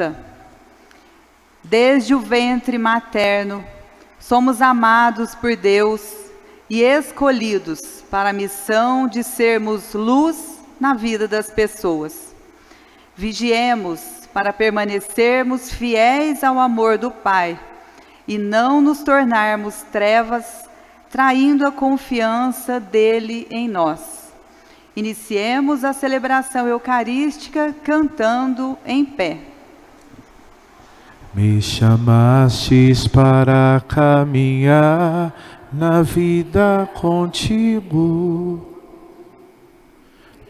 canta. Desde o ventre materno, somos amados por Deus e escolhidos para a missão de sermos luz na vida das pessoas. Vigiemos para permanecermos fiéis ao amor do Pai e não nos tornarmos trevas, traindo a confiança dele em nós. Iniciemos a celebração eucarística cantando em pé. Me chamastes para caminhar na vida contigo.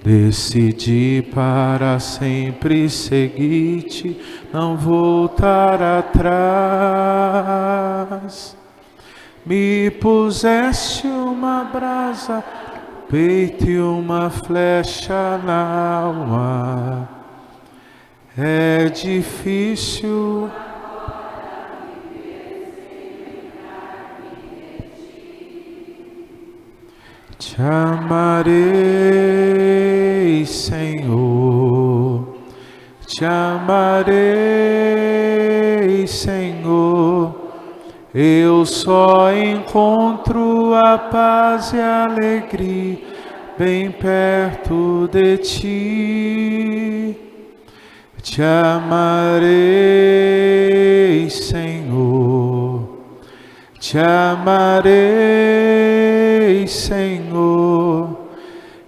Decidi para sempre seguir-te, não voltar atrás. Me puseste uma brasa, peito e uma flecha na alma. É difícil te amarei, Senhor, te amarei, Senhor. Eu só encontro a paz e a alegria bem perto de ti. Te amarei, Senhor, te amarei, Senhor.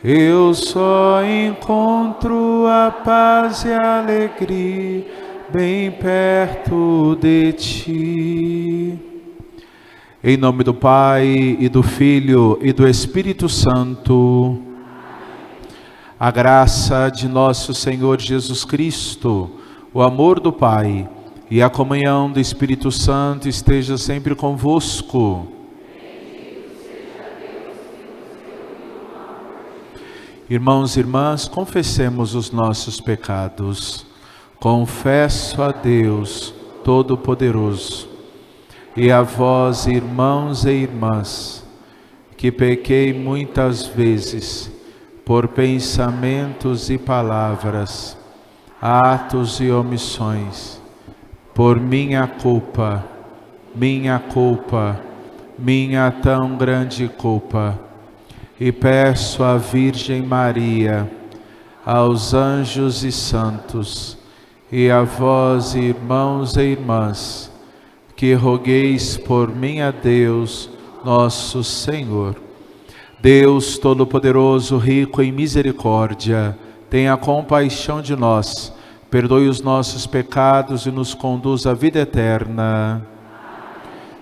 Eu só encontro a paz e a alegria bem perto de ti. Em nome do Pai, e do Filho, e do Espírito Santo. A graça de nosso Senhor Jesus Cristo, o amor do Pai e a comunhão do Espírito Santo esteja sempre convosco. Irmãos e irmãs, confessemos os nossos pecados. Confesso a Deus Todo-Poderoso e a vós, irmãos e irmãs, que pequei muitas vezes por pensamentos e palavras, atos e omissões, por minha culpa, minha tão grande culpa. E peço à Virgem Maria, aos anjos e santos, e a vós, irmãos e irmãs, que rogueis por mim a Deus, nosso Senhor. Deus Todo-Poderoso, rico em misericórdia, tenha compaixão de nós, perdoe os nossos pecados e nos conduz à vida eterna.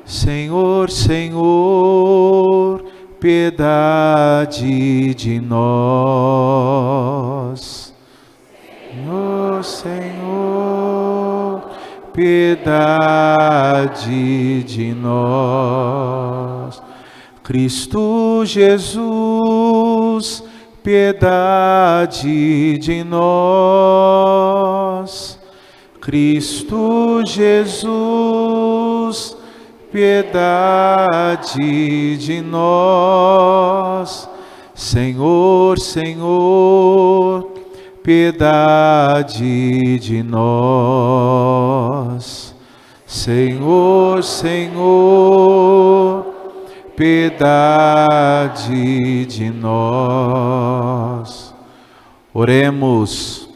Senhor, Senhor, piedade de nós. Senhor, Senhor, piedade de nós. Cristo Jesus, piedade de nós. Cristo Jesus, piedade de nós. Senhor, Senhor, piedade de nós. Senhor, Senhor, piedade de nós. Oremos.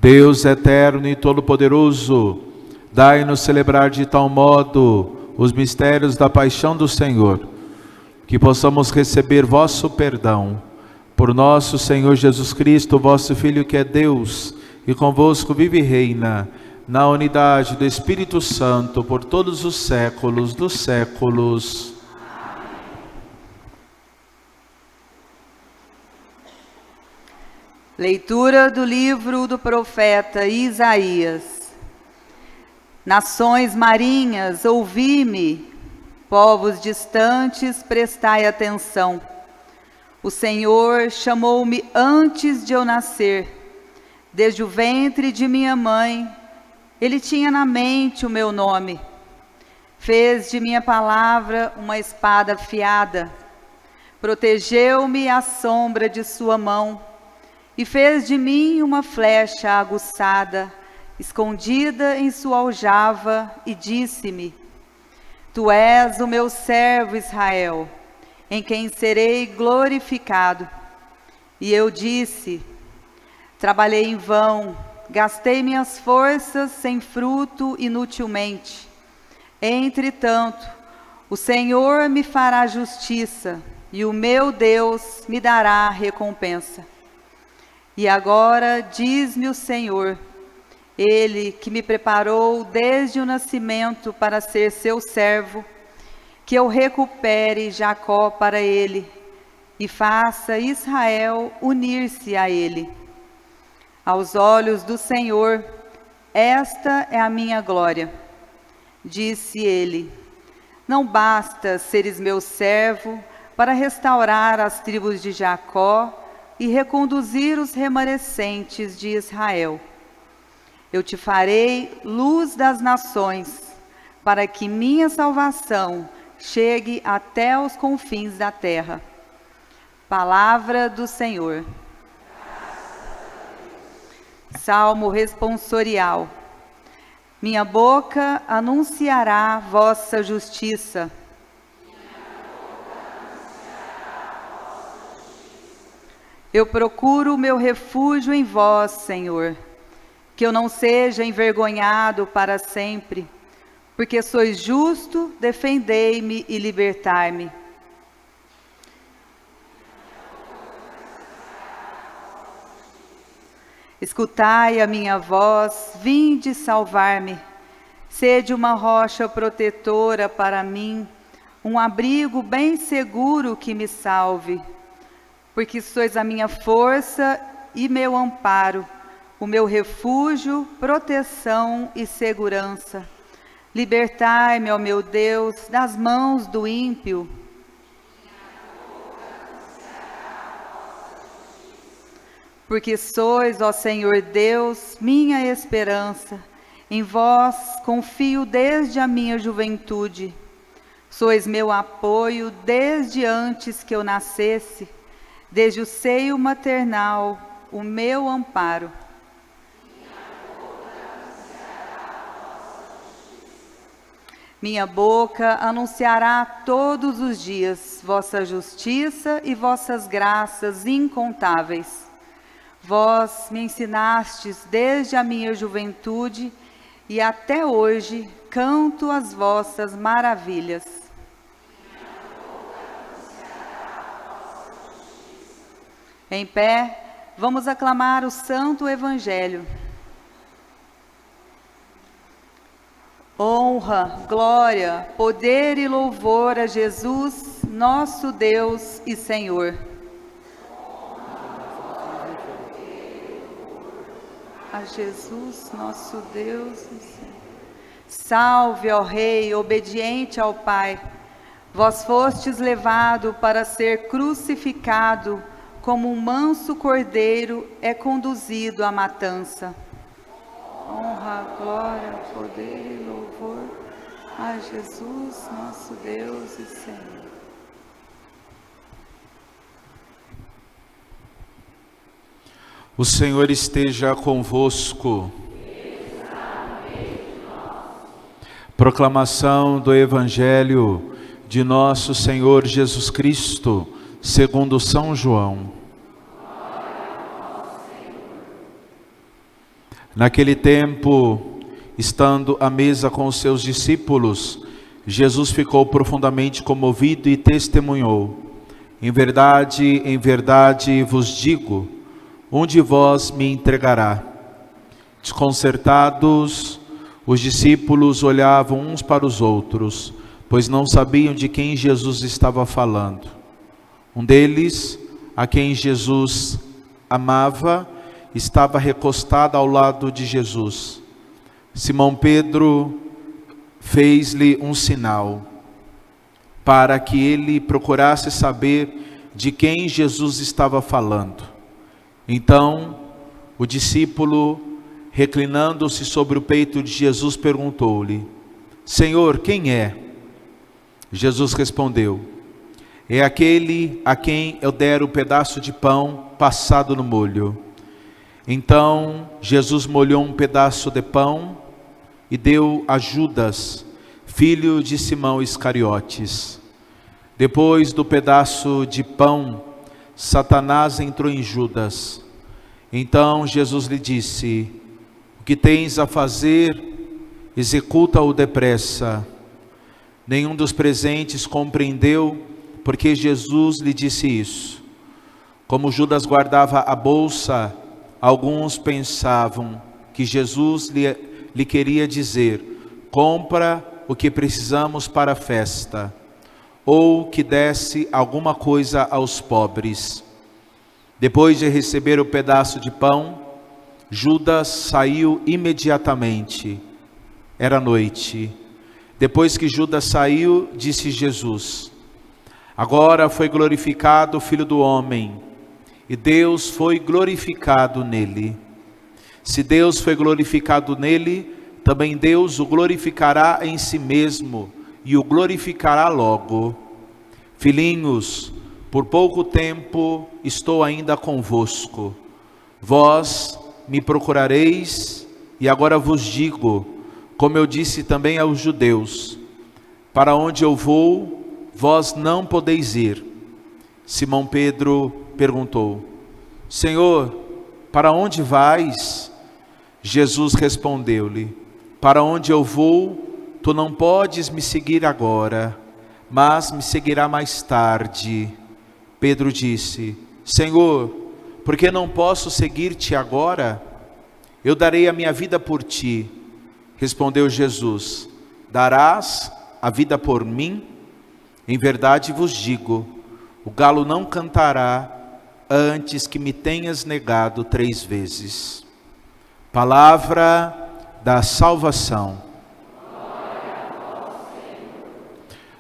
Deus eterno e todo-poderoso, dai-nos celebrar de tal modo os mistérios da paixão do Senhor, que possamos receber vosso perdão. Por nosso Senhor Jesus Cristo, vosso Filho, que é Deus, e convosco vive e reina, na unidade do Espírito Santo, por todos os séculos dos séculos. Leitura do livro do profeta Isaías. Nações marinhas, ouvi-me, povos distantes, prestai atenção. O Senhor chamou-me antes de eu nascer, desde o ventre de minha mãe, Ele tinha na mente o meu nome. Fez de minha palavra uma espada afiada, protegeu-me à sombra de sua mão, e fez de mim uma flecha aguçada, escondida em sua aljava, e disse-me: Tu és o meu servo Israel, em quem serei glorificado. E eu disse: Trabalhei em vão, gastei minhas forças sem fruto inutilmente. Entretanto, o Senhor me fará justiça, e o meu Deus me dará recompensa. E agora diz-me o Senhor, Ele que me preparou desde o nascimento para ser seu servo, que eu recupere Jacó para Ele e faça Israel unir-se a Ele. Aos olhos do Senhor, esta é a minha glória. Disse Ele: Não basta seres meu servo para restaurar as tribos de Jacó e reconduzir os remanescentes de Israel. Eu te farei luz das nações, para que minha salvação chegue até os confins da terra. Palavra do Senhor. Salmo responsorial. Minha boca anunciará vossa justiça. Eu procuro o meu refúgio em vós, Senhor, que eu não seja envergonhado para sempre, porque sois justo, defendei-me e libertai-me. Escutai a minha voz, vinde salvar-me. Sede uma rocha protetora para mim, um abrigo bem seguro que me salve. Porque sois a minha força e meu amparo, o meu refúgio, proteção e segurança. Libertai-me, ó meu Deus, das mãos do ímpio. Porque sois, ó Senhor Deus, minha esperança. Em vós confio desde a minha juventude. Sois meu apoio desde antes que eu nascesse. Desde o seio maternal, o meu amparo. Minha boca anunciará todos os dias vossa justiça e vossas graças incontáveis. Vós me ensinastes desde a minha juventude e até hoje canto as vossas maravilhas. Em pé, vamos aclamar o Santo Evangelho. Honra, glória, poder e louvor a Jesus, nosso Deus e Senhor. A Jesus, nosso Deus e Senhor. Salve, ó Rei, obediente ao Pai. Vós fostes levado para ser crucificado, como um manso cordeiro é conduzido à matança. Honra, glória, poder e louvor a Jesus, nosso Deus e Senhor. O Senhor esteja convosco. Proclamação do Evangelho de nosso Senhor Jesus Cristo, segundo São João. Naquele tempo, estando à mesa com os seus discípulos, Jesus ficou profundamente comovido e testemunhou: em verdade vos digo, um de vós me entregará. Desconcertados, os discípulos olhavam uns para os outros, pois não sabiam de quem Jesus estava falando. Um deles, a quem Jesus amava, estava recostado ao lado de Jesus. Simão Pedro fez-lhe um sinal, para que ele procurasse saber de quem Jesus estava falando. Então, o discípulo, reclinando-se sobre o peito de Jesus, perguntou-lhe: Senhor, quem é? Jesus respondeu: é aquele a quem eu der o pedaço de pão passado no molho. Então Jesus molhou um pedaço de pão e deu a Judas, filho de Simão Iscariotes. Depois do pedaço de pão, Satanás entrou em Judas. Então Jesus lhe disse: o que tens a fazer, executa-o depressa. Nenhum dos presentes compreendeu porque Jesus lhe disse isso. Como Judas guardava a bolsa, alguns pensavam que Jesus lhe queria dizer: compra o que precisamos para a festa, ou que desse alguma coisa aos pobres. Depois de receber o pedaço de pão, Judas saiu imediatamente. Era noite. Depois que Judas saiu, disse Jesus: agora foi glorificado o Filho do Homem, e Deus foi glorificado nele. Se Deus foi glorificado nele, também Deus o glorificará em si mesmo, e o glorificará logo. Filhinhos, por pouco tempo estou ainda convosco. Vós me procurareis, e agora vos digo, como eu disse também aos judeus: para onde eu vou, vós não podeis ir. Simão Pedro perguntou: Senhor, para onde vais? Jesus respondeu-lhe: para onde eu vou, tu não podes me seguir agora, mas me seguirá mais tarde. Pedro disse: Senhor, por que não posso seguir-te agora? Eu darei a minha vida por ti. Respondeu Jesus: darás a vida por mim? Em verdade vos digo, o galo não cantará antes que me tenhas negado 3 vezes. Palavra da salvação.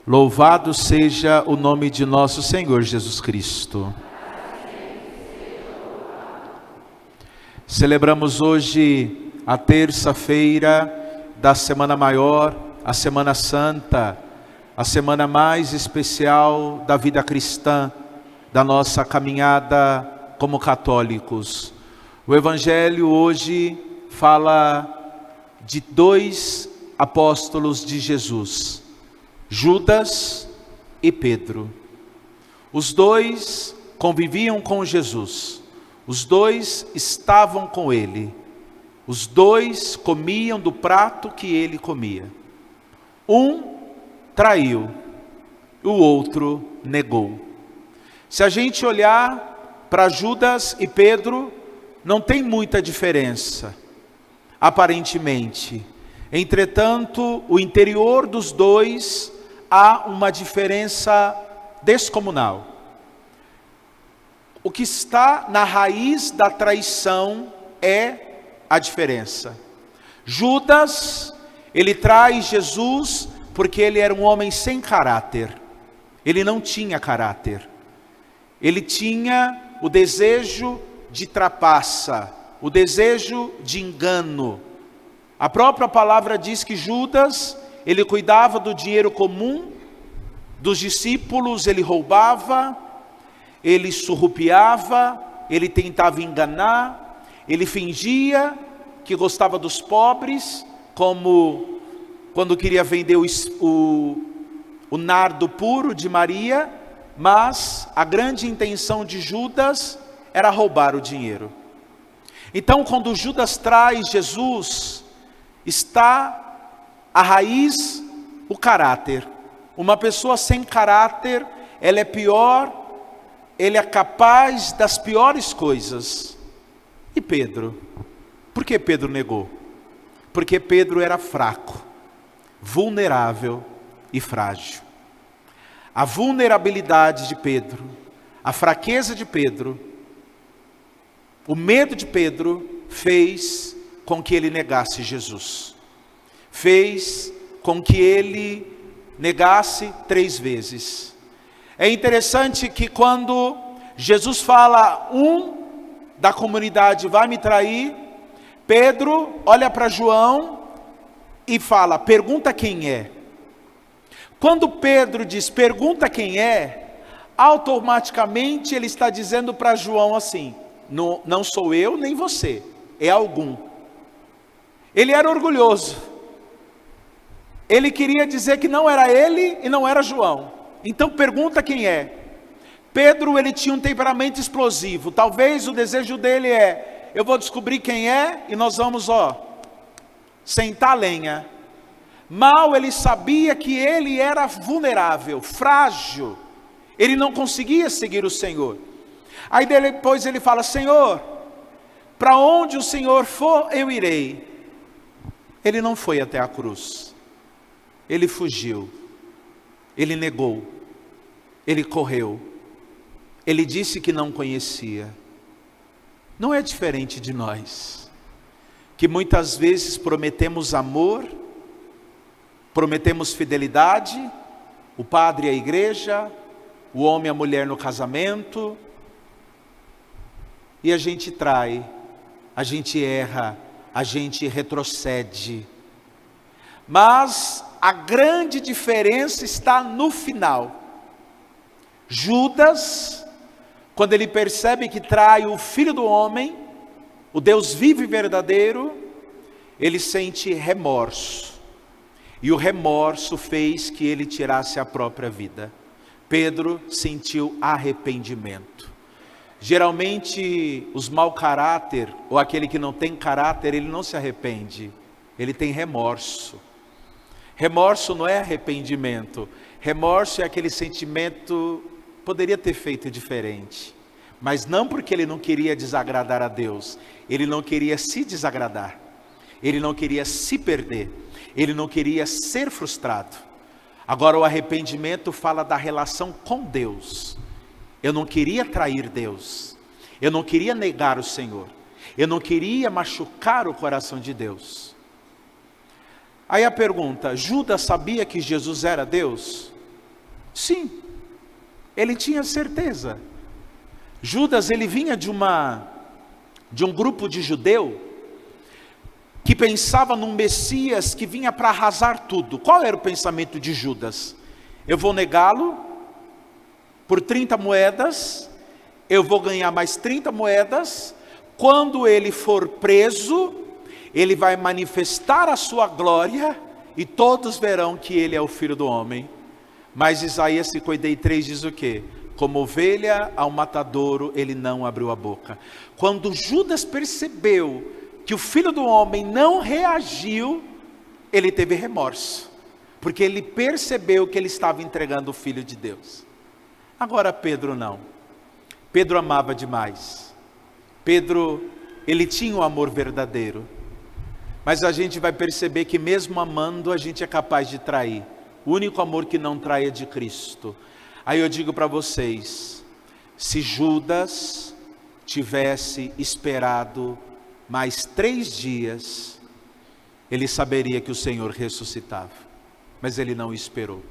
Louvado seja o nome de nosso Senhor Jesus Cristo. Celebramos hoje a terça-feira da Semana Maior, a Semana Santa, a semana mais especial da vida cristã, da nossa caminhada como católicos. O Evangelho hoje fala de 2 apóstolos de Jesus, Judas e Pedro. Os 2 conviviam com Jesus, os 2 estavam com ele, os 2 comiam do prato que ele comia. Um traiu, o outro negou. Se a gente olhar para Judas e Pedro, não tem muita diferença, aparentemente. Entretanto, o interior dos 2 há uma diferença descomunal. O que está na raiz da traição é a diferença. Judas, ele trai Jesus porque ele era um homem sem caráter. Ele não tinha caráter. Ele tinha o desejo de trapaça, o desejo de engano. A própria palavra diz que Judas, ele cuidava do dinheiro comum dos discípulos, ele roubava, ele surrupiava, ele tentava enganar, ele fingia que gostava dos pobres, como quando queria vender o nardo puro de Maria, mas a grande intenção de Judas era roubar o dinheiro. Então, quando Judas traz Jesus, está a raiz, o caráter. Uma pessoa sem caráter, ela é pior, ele é capaz das piores coisas. E Pedro? Por que Pedro negou? Porque Pedro era fraco, vulnerável e frágil. A vulnerabilidade de Pedro, a fraqueza de Pedro, o medo de Pedro fez com que ele negasse Jesus. Fez com que ele negasse 3 vezes. É interessante que quando Jesus fala, um da comunidade vai me trair, Pedro olha para João e fala, pergunta quem é. Quando Pedro diz, pergunta quem é, automaticamente ele está dizendo para João assim, não sou eu nem você, é algum. Ele era orgulhoso. Ele queria dizer que não era ele e não era João. Então pergunta quem é. Pedro, ele tinha um temperamento explosivo. Talvez o desejo dele é: eu vou descobrir quem é e nós vamos, sentar a lenha. Mal ele sabia que ele era vulnerável, frágil. Ele não conseguia seguir o Senhor. Aí depois ele fala: Senhor, para onde o Senhor for, eu irei. Ele não foi até a cruz. Ele fugiu. Ele negou. Ele correu. Ele disse que não conhecia. Não é diferente de nós, que muitas vezes prometemos amor, prometemos fidelidade, o padre e a igreja, o homem e a mulher no casamento, e a gente trai, a gente erra, a gente retrocede. Mas a grande diferença está no final. Judas, quando ele percebe que trai o Filho do Homem, o Deus vivo e verdadeiro, ele sente remorso. E o remorso fez que ele tirasse a própria vida. Pedro sentiu arrependimento. Geralmente os mau caráter, ou aquele que não tem caráter, ele não se arrepende, ele tem remorso. Remorso não é arrependimento. Remorso é aquele sentimento: poderia ter feito diferente. Mas não porque ele não queria desagradar a Deus, ele não queria se desagradar, ele não queria se perder, ele não queria ser frustrado. Agora o arrependimento fala da relação com Deus. Eu não queria trair Deus, eu não queria negar o Senhor, eu não queria machucar o coração de Deus. Aí a pergunta: Judas sabia que Jesus era Deus? Sim, ele tinha certeza. Judas, ele vinha de um grupo de judeu que pensava num Messias que vinha para arrasar tudo. Qual era o pensamento de Judas? Eu vou negá-lo por 30 moedas, eu vou ganhar mais 30 moedas, quando ele for preso, ele vai manifestar a sua glória, e todos verão que ele é o Filho do Homem. Mas Isaías 53 diz o quê? Como ovelha ao matadouro, ele não abriu a boca. Quando Judas percebeu que o Filho do Homem não reagiu, ele teve remorso, porque ele percebeu que ele estava entregando o Filho de Deus. Agora Pedro não. Pedro amava demais. Pedro, ele tinha um amor verdadeiro. Mas a gente vai perceber que mesmo amando, a gente é capaz de trair. O único amor que não trai é de Cristo. Aí eu digo para vocês: se Judas tivesse esperado mais 3 dias, ele saberia que o Senhor ressuscitava. Mas ele não esperou.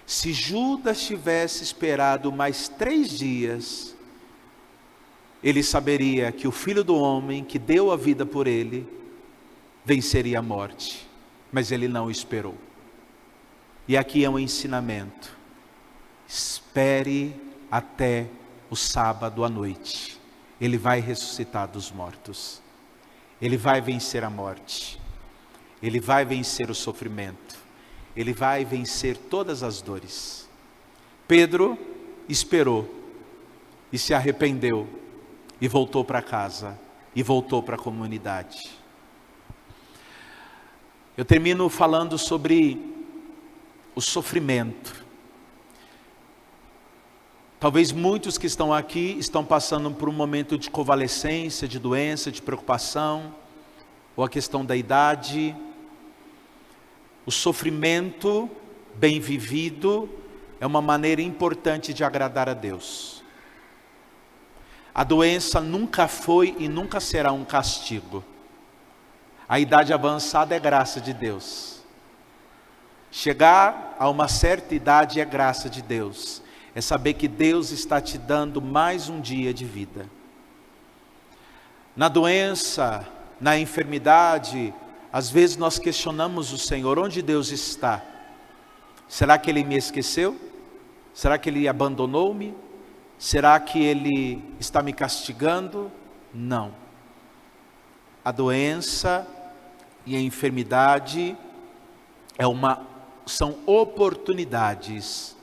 Se Judas tivesse esperado mais 3 dias, ele saberia que o Filho do Homem, que deu a vida por ele, venceria a morte. Mas ele não esperou. E aqui é um ensinamento: espere até o sábado à noite. Ele vai ressuscitar dos mortos. Ele vai vencer a morte. Ele vai vencer o sofrimento. Ele vai vencer todas as dores. Pedro esperou e se arrependeu e voltou para casa e voltou para a comunidade. Eu termino falando sobre o sofrimento. Talvez muitos que estão aqui estão passando por um momento de convalescência, de doença, de preocupação, ou a questão da idade. O sofrimento bem vivido é uma maneira importante de agradar a Deus. A doença nunca foi e nunca será um castigo. A idade avançada é graça de Deus. Chegar a uma certa idade é graça de Deus. É saber que Deus está te dando mais um dia de vida. Na doença, na enfermidade, às vezes nós questionamos o Senhor: onde Deus está? Será que Ele me esqueceu? Será que Ele abandonou-me? Será que Ele está me castigando? Não. A doença e a enfermidade são oportunidades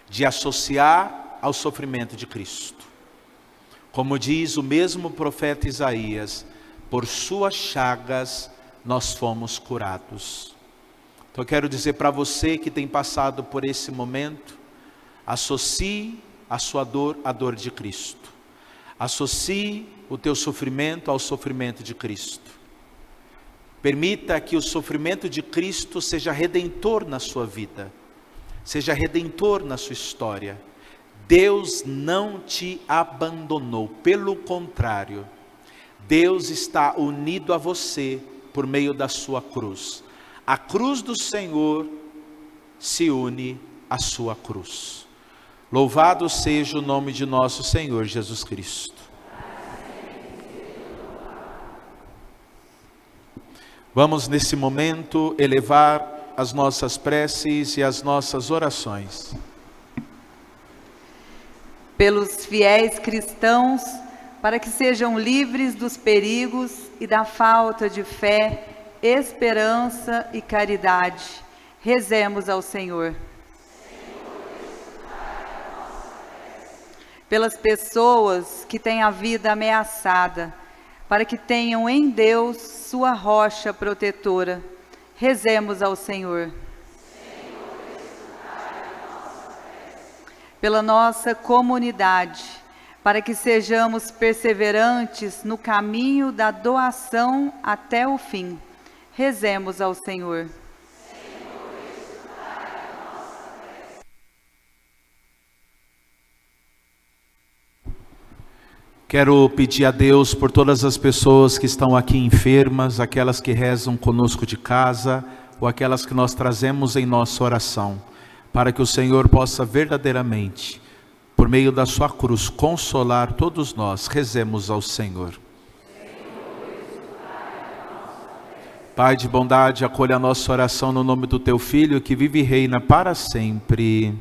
de associar ao sofrimento de Cristo. Como diz o mesmo profeta Isaías, por suas chagas nós fomos curados. Então eu quero dizer para você que tem passado por esse momento, associe a sua dor à dor de Cristo. Associe o teu sofrimento ao sofrimento de Cristo. Permita que o sofrimento de Cristo seja redentor na sua vida, seja redentor na sua história. Deus não te abandonou, pelo contrário, Deus está unido a você por meio da sua cruz. A cruz do Senhor se une à sua cruz. Louvado seja o nome de nosso Senhor Jesus Cristo. Vamos nesse momento elevar as nossas preces e as nossas orações. Pelos fiéis cristãos, para que sejam livres dos perigos e da falta de fé, esperança e caridade. Rezemos ao Senhor. Pelas pessoas que têm a vida ameaçada, para que tenham em Deus sua rocha protetora. Rezemos ao Senhor. Pela nossa comunidade, para que sejamos perseverantes no caminho da doação até o fim. Rezemos ao Senhor. Quero pedir a Deus por todas as pessoas que estão aqui enfermas, aquelas que rezam conosco de casa, ou aquelas que nós trazemos em nossa oração, para que o Senhor possa verdadeiramente, por meio da sua cruz, consolar todos nós. Rezemos ao Senhor. Pai de bondade, acolha a nossa oração no nome do teu Filho, que vive e reina para sempre.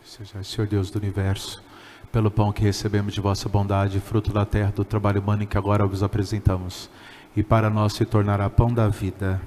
Seja, Senhor Deus do Universo, pelo pão que recebemos de vossa bondade, fruto da terra, do trabalho humano que agora vos apresentamos, e para nós se tornará pão da vida.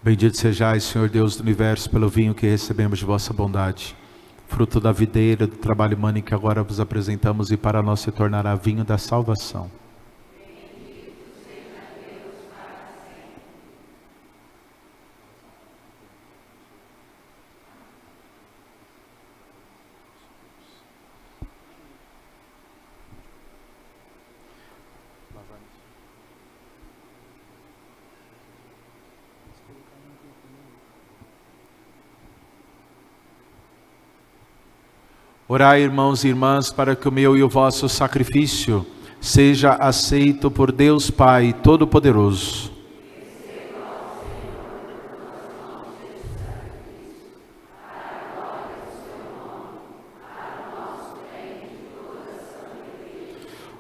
Bendito sejais, Senhor Deus do Universo, pelo vinho que recebemos de vossa bondade, fruto da videira, do trabalho humano que agora vos apresentamos, e para nós se tornará vinho da salvação. Orai, irmãos e irmãs, para que o meu e o vosso sacrifício seja aceito por Deus Pai Todo-Poderoso.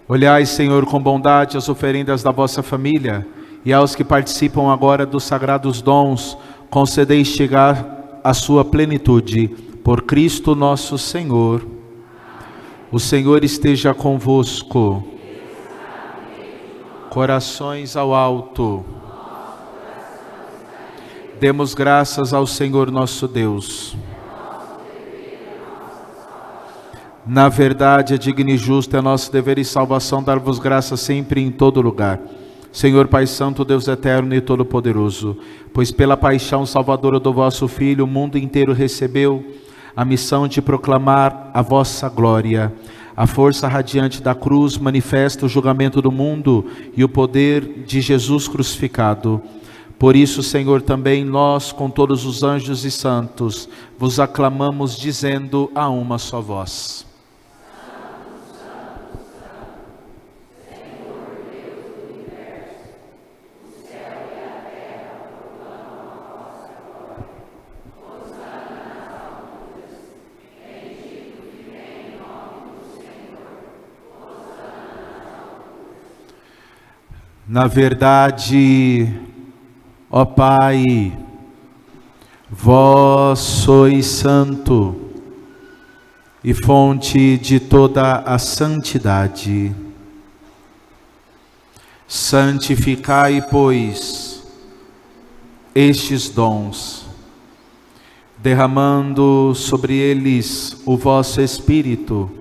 Olhai, Senhor, com bondade as oferendas da vossa família, e aos que participam agora dos sagrados dons, concedei chegar à sua plenitude. Por Cristo nosso Senhor. O Senhor esteja convosco. Corações ao alto. Demos graças ao Senhor nosso Deus. Na verdade, é digno e justo, é nosso dever e salvação dar-vos graça sempre e em todo lugar. Senhor Pai Santo, Deus eterno e todo-poderoso, pois pela paixão salvadora do vosso Filho, o mundo inteiro recebeu a missão de proclamar a vossa glória. A força radiante da cruz manifesta o julgamento do mundo e o poder de Jesus crucificado. Por isso, Senhor, também nós, com todos os anjos e santos, vos aclamamos dizendo a uma só voz. Na verdade, ó Pai, vós sois santo e fonte de toda a santidade. Santificai, pois, estes dons, derramando sobre eles o vosso Espírito,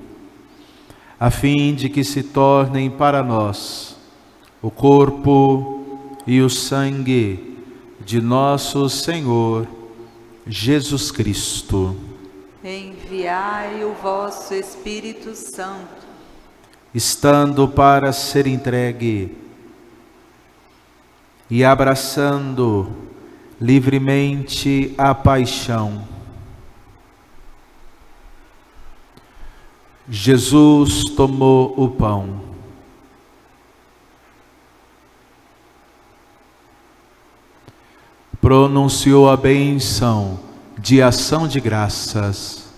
a fim de que se tornem para nós o corpo e o sangue de nosso Senhor Jesus Cristo. Enviai o vosso Espírito Santo, estando para ser entregue e abraçando livremente a paixão. Jesus tomou o pão. Pronunciou a bênção de ação de graças.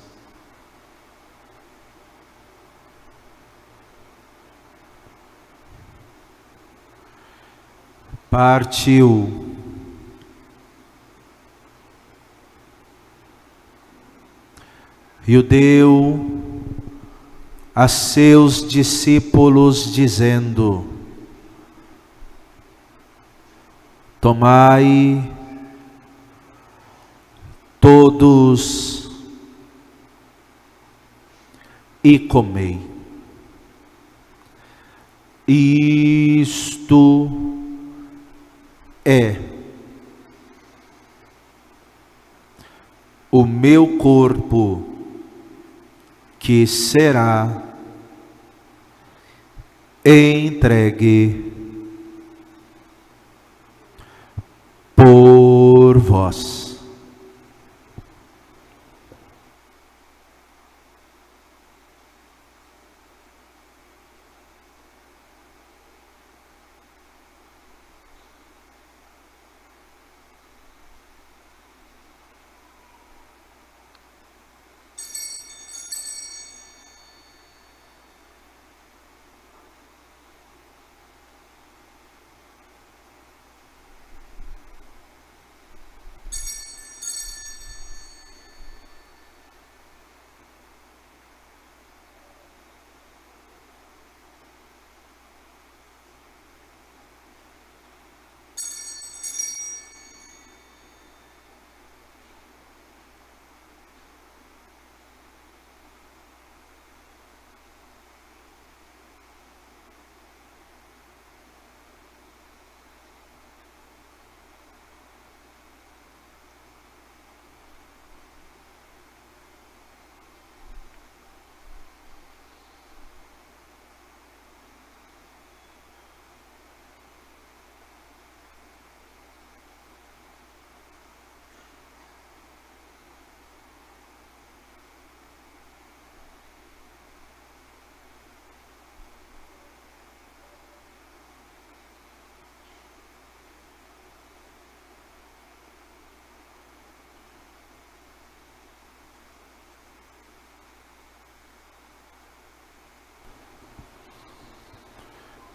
Partiu. E o deu a seus discípulos, dizendo: tomai todos e comei. Isto é o meu corpo, que será entregue por vós.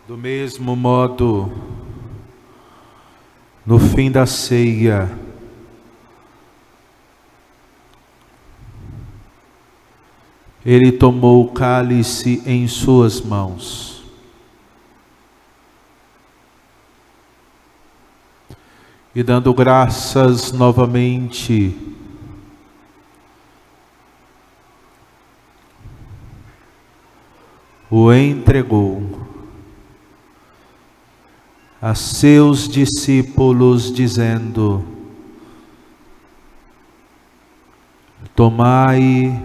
Do mesmo modo, no fim da ceia, ele tomou o cálice em suas mãos. E dando graças novamente, o entregou a seus discípulos, dizendo: tomai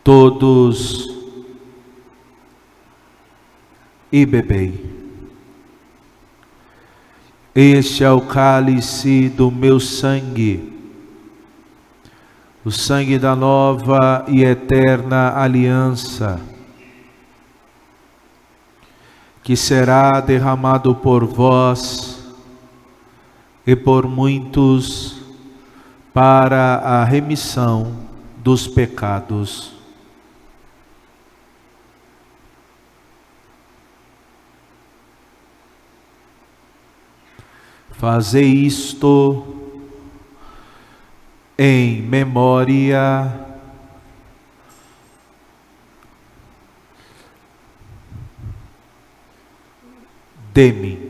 todos e bebei. Este é o cálice do meu sangue, o sangue da nova e eterna aliança, que será derramado por vós e por muitos para a remissão dos pecados. Fazei isto em memória de mim.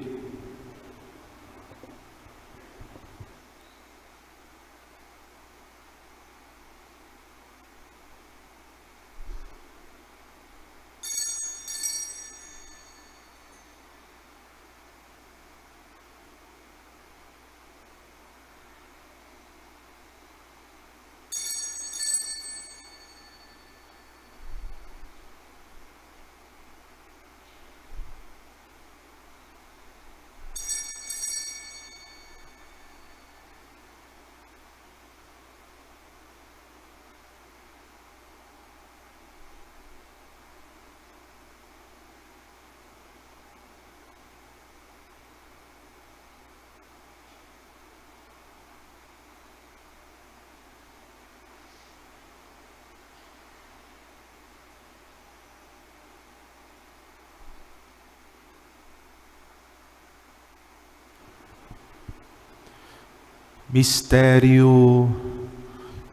Mistério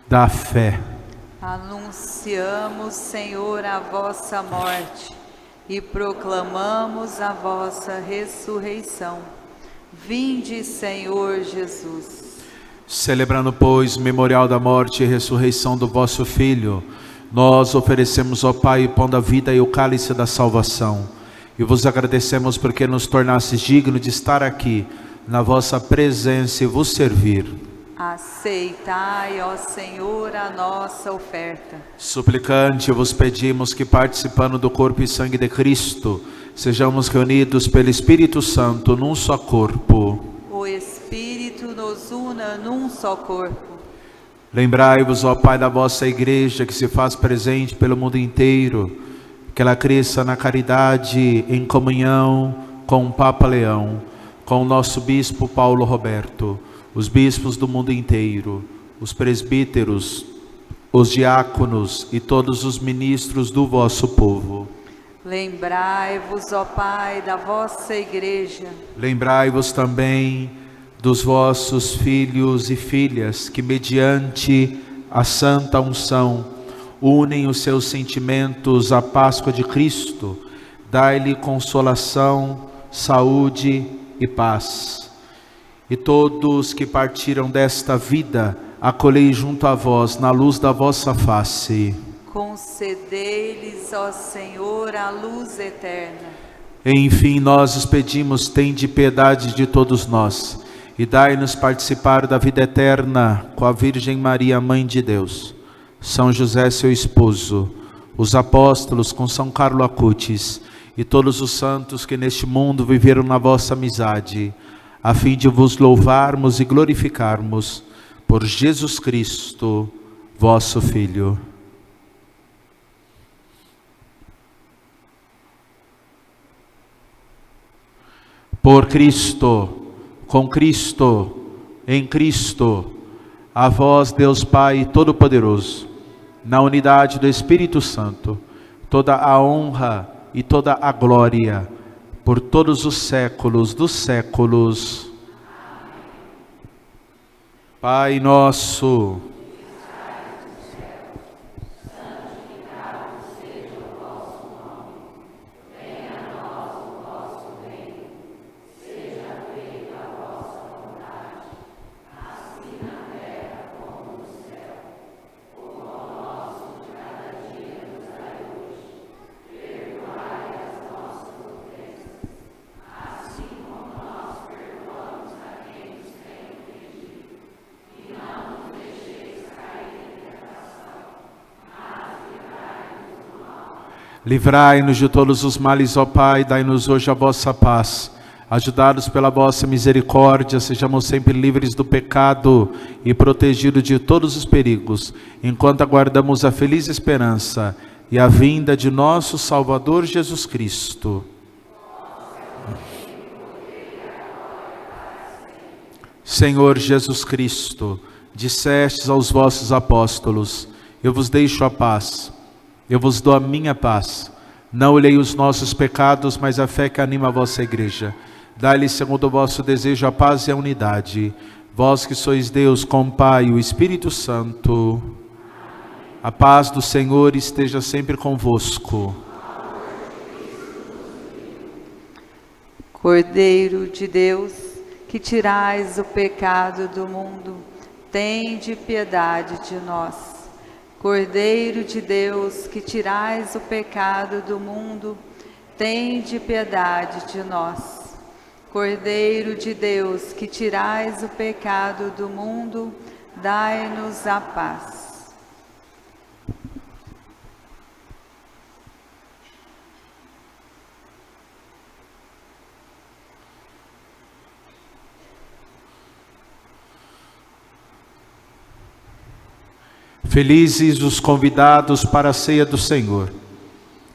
da fé. Anunciamos, Senhor, a vossa morte e proclamamos a vossa ressurreição. Vinde, Senhor Jesus. Celebrando, pois, o memorial da morte e ressurreição do vosso Filho, nós oferecemos ao Pai o pão da vida e o cálice da salvação. E vos agradecemos porque nos tornastes dignos de estar aqui, na vossa presença, e vos servir. Aceitai, ó Senhor, a nossa oferta. Suplicante, vos pedimos que, participando do corpo e sangue de Cristo, sejamos reunidos pelo Espírito Santo num só corpo. O Espírito nos una num só corpo. Lembrai-vos, ó Pai, da vossa Igreja, que se faz presente pelo mundo inteiro, que ela cresça na caridade, em comunhão com o Papa Leão, com o nosso Bispo Paulo Roberto, os bispos do mundo inteiro, os presbíteros, os diáconos e todos os ministros do vosso povo. Lembrai-vos, ó Pai, da vossa Igreja. Lembrai-vos também dos vossos filhos e filhas que, mediante a santa unção, unem os seus sentimentos à Páscoa de Cristo. Dai-lhe consolação, saúde e paz. E todos que partiram desta vida, acolhei junto a vós, na luz da vossa face. Concedei-lhes, ó Senhor, a luz eterna. Enfim, nós os pedimos, tende piedade de todos nós, e dai-nos participar da vida eterna com a Virgem Maria, Mãe de Deus, São José, seu esposo, os apóstolos com São Carlo Acutis, e todos os santos que neste mundo viveram na vossa amizade, a fim de vos louvarmos e glorificarmos por Jesus Cristo, vosso Filho. Por Cristo, com Cristo, em Cristo, a vós, Deus Pai Todo-Poderoso, na unidade do Espírito Santo, toda a honra e toda a glória, por todos os séculos dos séculos. Pai nosso, Livrai-nos de todos os males, ó Pai, dai-nos hoje a vossa paz. Ajudados pela vossa misericórdia, sejamos sempre livres do pecado e protegidos de todos os perigos, enquanto aguardamos a feliz esperança e a vinda de nosso Salvador Jesus Cristo. Senhor Jesus Cristo, dissestes aos vossos apóstolos: eu vos deixo a paz, eu vos dou a minha paz. Não olhei os nossos pecados, mas a fé que anima a vossa igreja. Dai-lhe, segundo o vosso desejo, a paz e a unidade. Vós que sois Deus, com o Pai e o Espírito Santo. A paz do Senhor esteja sempre convosco. Cordeiro de Deus, que tirais o pecado do mundo, tende piedade de nós. Cordeiro de Deus, que tirais o pecado do mundo, tende piedade de nós. Cordeiro de Deus, que tirais o pecado do mundo, dai-nos a paz. Felizes os convidados para a ceia do Senhor.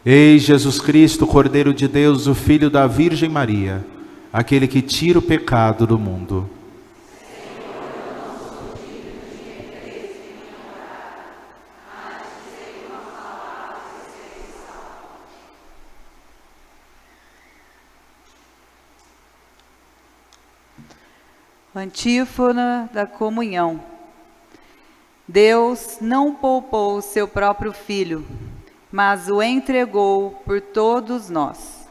Eis Jesus Cristo, Cordeiro de Deus, o Filho da Virgem Maria, aquele que tira o pecado do mundo. Antífona da comunhão. Deus não poupou o seu próprio Filho, mas o entregou por todos nós.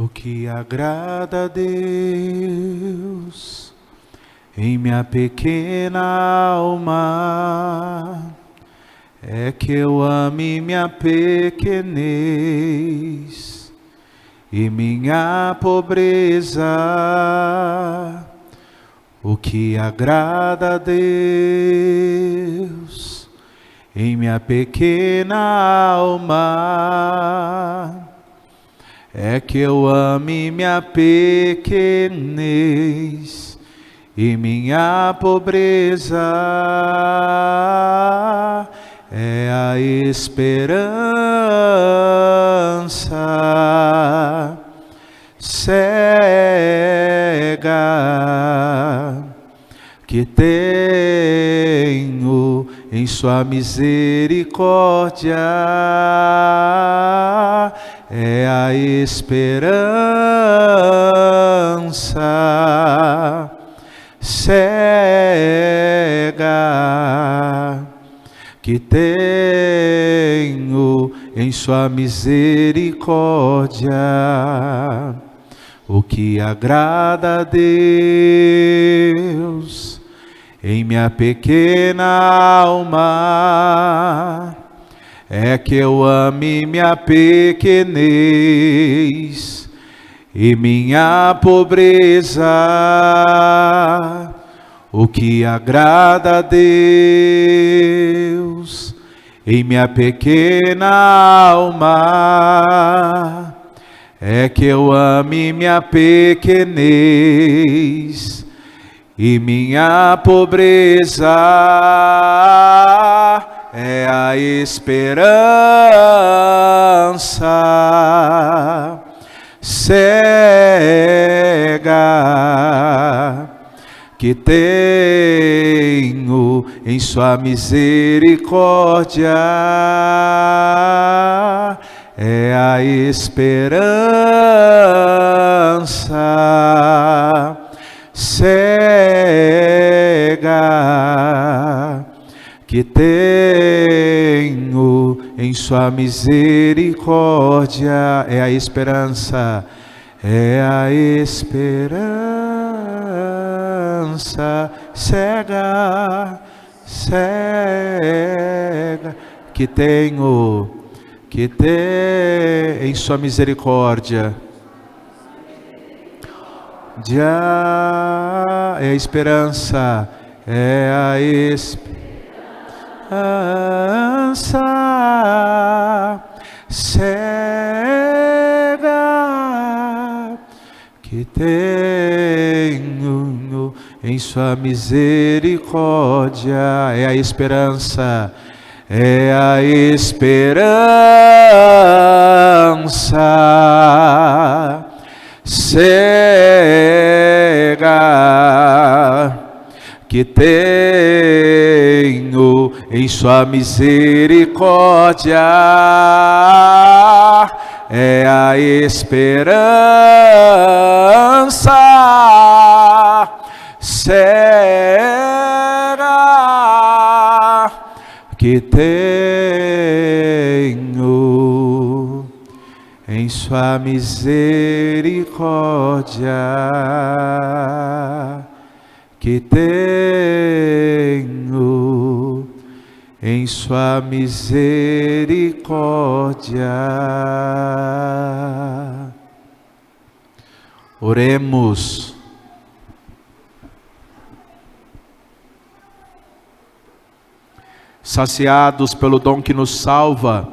O que agrada a Deus em minha pequena alma é que eu ame minha pequenez e minha pobreza. O que agrada a Deus em minha pequena alma é que eu ame minha pequenez e minha pobreza é a esperança cega que tenho em sua misericórdia é a esperança cega que tenho em sua misericórdia. O que agrada a Deus em minha pequena alma é que eu ame minha pequenez e minha pobreza. O que agrada a Deus em minha pequena alma é que eu ame minha pequenez e minha pobreza é a esperança cega que tenho em sua misericórdia é a esperança cega que tenho em sua misericórdia é a esperança cega que tenho em sua misericórdia é a esperança cega que tenho em sua misericórdia é a esperança cega que tenho em sua misericórdia é a esperança cega que tenho em sua misericórdia que tenho em sua misericórdia. Oremos. Saciados pelo dom que nos salva,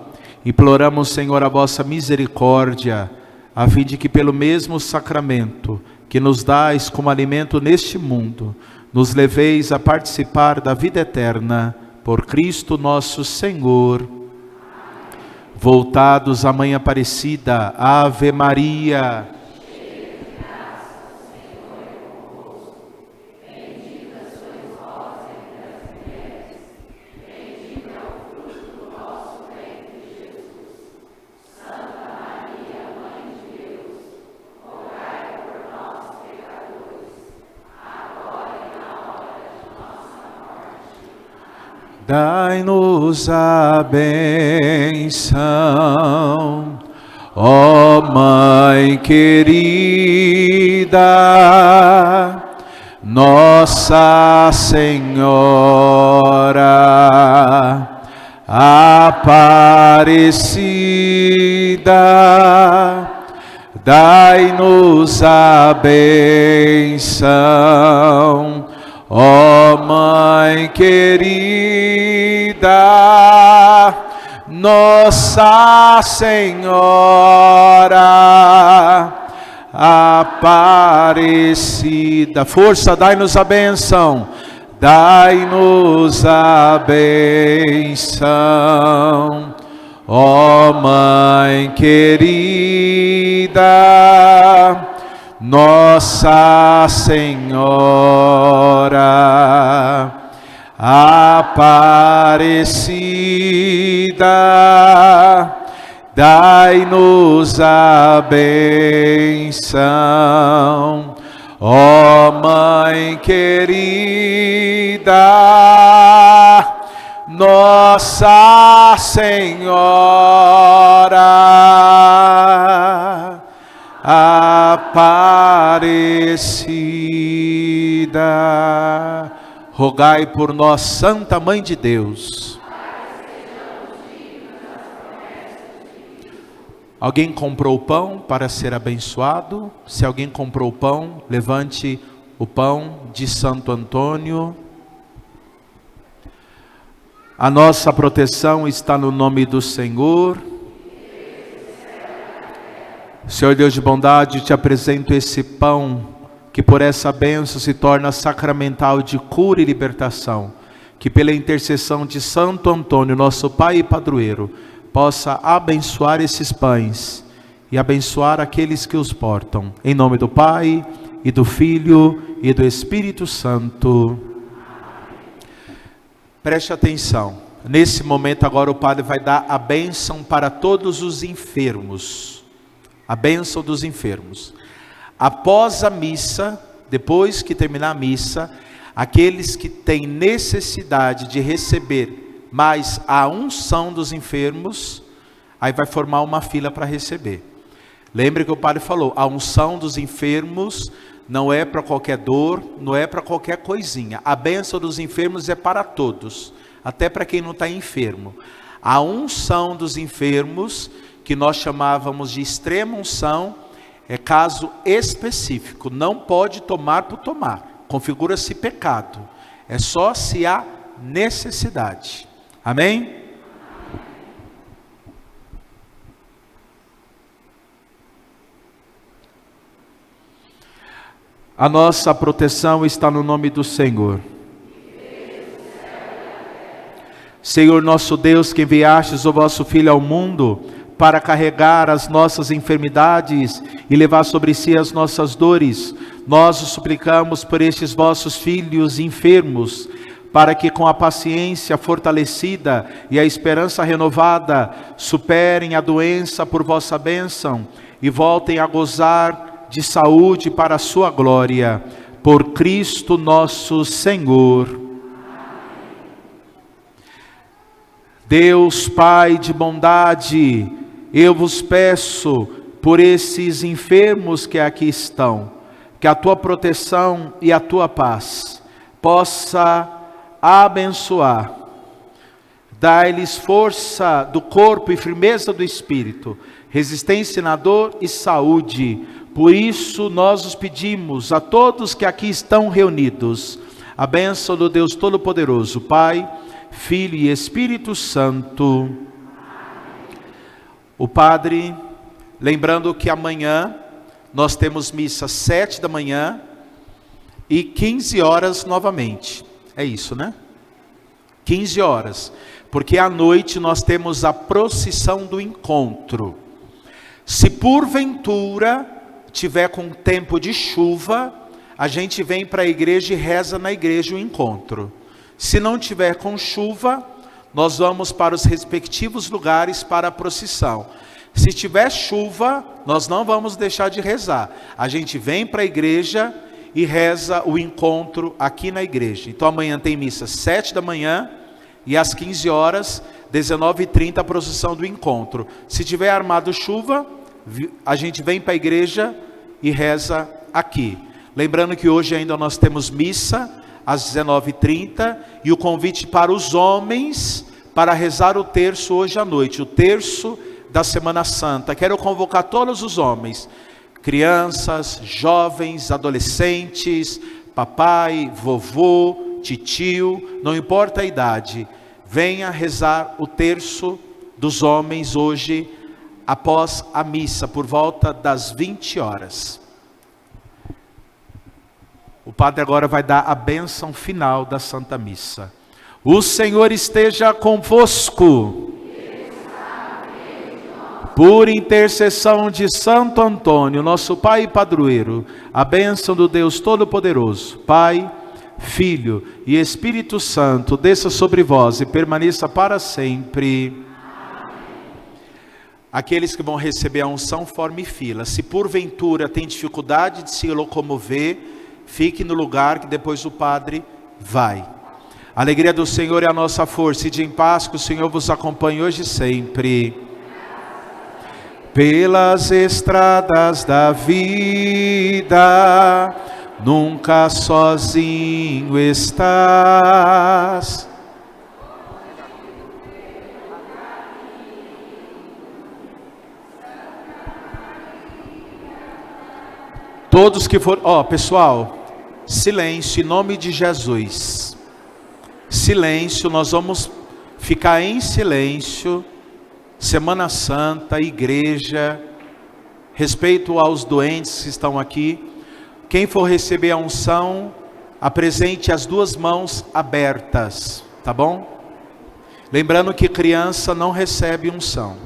imploramos, Senhor, a vossa misericórdia, a fim de que pelo mesmo sacramento que nos dais como alimento neste mundo, nos leveis a participar da vida eterna, por Cristo nosso Senhor. Voltados à Mãe Aparecida, Ave Maria. Dai-nos a benção, ó Mãe querida, Nossa Senhora Aparecida. Dai-nos a benção, ó Mãe querida, Nossa Senhora Aparecida. Força, dai-nos a bênção. Dai-nos a bênção, ó Mãe querida, Nossa Senhora Aparecida, dai-nos a bênção, ó Mãe querida, Nossa Senhora Aparecida, rogai por nós, Santa Mãe de Deus. Alguém comprou o pão para ser abençoado? Se alguém comprou o pão, levante o pão de Santo Antônio. A nossa proteção está no nome do Senhor. Senhor Deus de bondade, te apresento esse pão, que por essa bênção se torna sacramental de cura e libertação. Que pela intercessão de Santo Antônio, nosso Pai e Padroeiro, possa abençoar esses pães e abençoar aqueles que os portam. Em nome do Pai, e do Filho, e do Espírito Santo. Preste atenção. Nesse momento agora o Padre vai dar a bênção para todos os enfermos. A bênção dos enfermos. Após a missa, depois que terminar a missa, aqueles que têm necessidade de receber mais a unção dos enfermos, aí vai formar uma fila para receber. Lembre que o Padre falou, a unção dos enfermos não é para qualquer dor, não é para qualquer coisinha. A bênção dos enfermos é para todos, até para quem não está enfermo. A unção dos enfermos, que nós chamávamos de extrema unção, é caso específico, não pode tomar por tomar, configura-se pecado, é só se há necessidade. Amém? A nossa proteção está no nome do Senhor. Senhor nosso Deus, que enviastes o vosso Filho ao mundo para carregar as nossas enfermidades e levar sobre si as nossas dores, nós os suplicamos por estes vossos filhos enfermos, para que com a paciência fortalecida e a esperança renovada, superem a doença por vossa bênção e voltem a gozar de saúde para a sua glória, por Cristo nosso Senhor. Deus Pai de bondade, eu vos peço por esses enfermos que aqui estão, que a tua proteção e a tua paz possa abençoar, dai-lhes força do corpo e firmeza do espírito, resistência na dor e saúde. Por isso nós os pedimos a todos que aqui estão reunidos, a bênção do Deus Todo-Poderoso, Pai, Filho e Espírito Santo. O Padre, lembrando que amanhã nós temos missa 7 da manhã e 15 horas novamente. É isso, né? 15 horas. Porque à noite nós temos a procissão do encontro. Se porventura tiver com tempo de chuva, a gente vem para a igreja e reza na igreja o encontro. Se não tiver com chuva, nós vamos para os respectivos lugares para a procissão. Se tiver chuva, nós não vamos deixar de rezar. A gente vem para a igreja e reza o encontro aqui na igreja. Então amanhã tem missa 7 da manhã e às 15 horas, 19h30, a procissão do encontro. Se tiver armado chuva, a gente vem para a igreja e reza aqui. Lembrando que hoje ainda nós temos missa às 19h30 e o convite para os homens para rezar o terço hoje à noite, o terço da Semana Santa. Quero convocar todos os homens, crianças, jovens, adolescentes, papai, vovô, titio, não importa a idade, venha rezar o terço dos homens hoje, após a missa, por volta das 20 horas. O padre agora vai dar a bênção final da Santa Missa. O Senhor esteja convosco. Por intercessão de Santo Antônio, nosso Pai e Padroeiro, a bênção do Deus Todo-Poderoso, Pai, Filho e Espírito Santo, desça sobre vós e permaneça para sempre. Aqueles que vão receber a unção, forme fila. Se porventura tem dificuldade de se locomover, fique no lugar que depois o padre vai. A alegria do Senhor é a nossa força, e de em paz que o Senhor vos acompanhe hoje e sempre. Pelas estradas da vida, nunca sozinho estás. Todos que foram, pessoal, silêncio em nome de Jesus. Silêncio, nós vamos ficar em silêncio. Semana Santa, igreja, respeito aos doentes que estão aqui. Quem for receber a unção, apresente as duas mãos abertas, tá bom? Lembrando que criança não recebe unção.